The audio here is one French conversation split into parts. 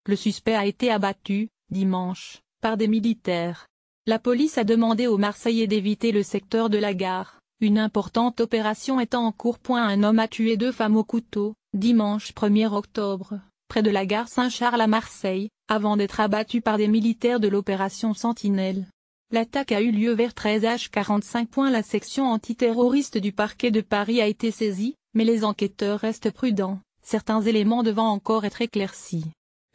Le suspect a été abattu, dimanche, par des militaires. La police a demandé aux Marseillais d'éviter le secteur de la gare. Une importante opération étant en cours. Un homme a tué 2 femmes au couteau, dimanche 1er octobre, près de la gare Saint-Charles à Marseille, avant d'être abattu par des militaires de l'opération Sentinelle. L'attaque a eu lieu vers 13h45. La section antiterroriste du parquet de Paris a été saisie, mais les enquêteurs restent prudents, certains éléments devant encore être éclaircis.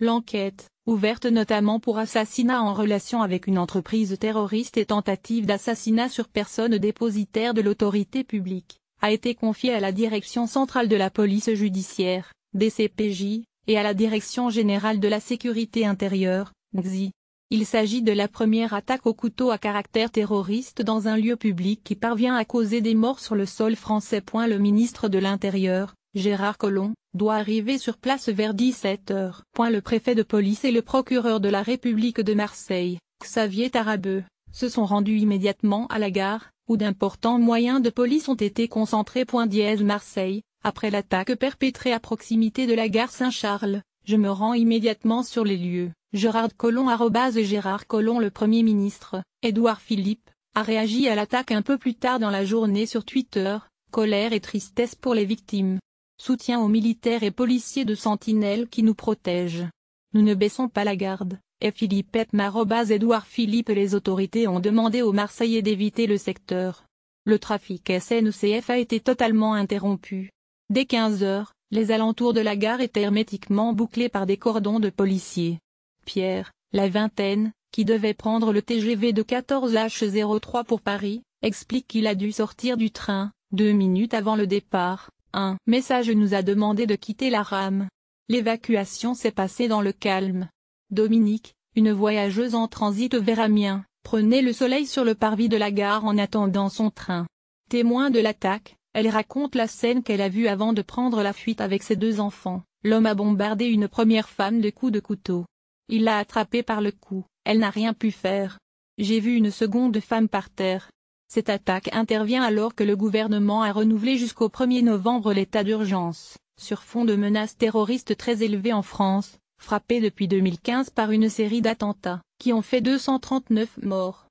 L'enquête, ouverte notamment pour assassinat en relation avec une entreprise terroriste et tentative d'assassinat sur personne dépositaire de l'autorité publique, a été confiée à la Direction centrale de la police judiciaire, DCPJ, et à la Direction générale de la sécurité intérieure, DGSI. Il s'agit de la première attaque au couteau à caractère terroriste dans un lieu public qui parvient à causer des morts sur le sol français. Le ministre de l'Intérieur, Gérard Collomb, doit arriver sur place vers 17h. Le préfet de police et le procureur de la République de Marseille, Xavier Tarabeu, se sont rendus immédiatement à la gare, où d'importants moyens de police ont été concentrés. Marseille, après l'attaque perpétrée à proximité de la gare Saint-Charles, je me rends immédiatement sur les lieux. Gérard Collomb Gérard Collomb. Le Premier ministre, Édouard Philippe, a réagi à l'attaque un peu plus tard dans la journée sur Twitter, colère et tristesse pour les victimes. Soutien aux militaires et policiers de Sentinelle qui nous protègent. Nous ne baissons pas la garde. Et Philippe Édouard Philippe. Les autorités ont demandé aux Marseillais d'éviter le secteur. Le trafic SNCF a été totalement interrompu. Dès 15h, les alentours de la gare étaient hermétiquement bouclés par des cordons de policiers. Pierre, la vingtaine, qui devait prendre le TGV de 14h03 pour Paris, explique qu'il a dû sortir du train, 2 minutes avant le départ. Un message nous a demandé de quitter la rame. L'évacuation s'est passée dans le calme. Dominique, une voyageuse en transit vers Amiens, prenait le soleil sur le parvis de la gare en attendant son train. Témoin de l'attaque, elle raconte la scène qu'elle a vue avant de prendre la fuite avec ses 2 enfants. L'homme a bombardé une première femme de coups de couteau. Il l'a attrapée par le cou, elle n'a rien pu faire. J'ai vu une seconde femme par terre. Cette attaque intervient alors que le gouvernement a renouvelé jusqu'au 1er novembre l'état d'urgence, sur fond de menaces terroristes très élevées en France, frappée depuis 2015 par une série d'attentats, qui ont fait 239 morts.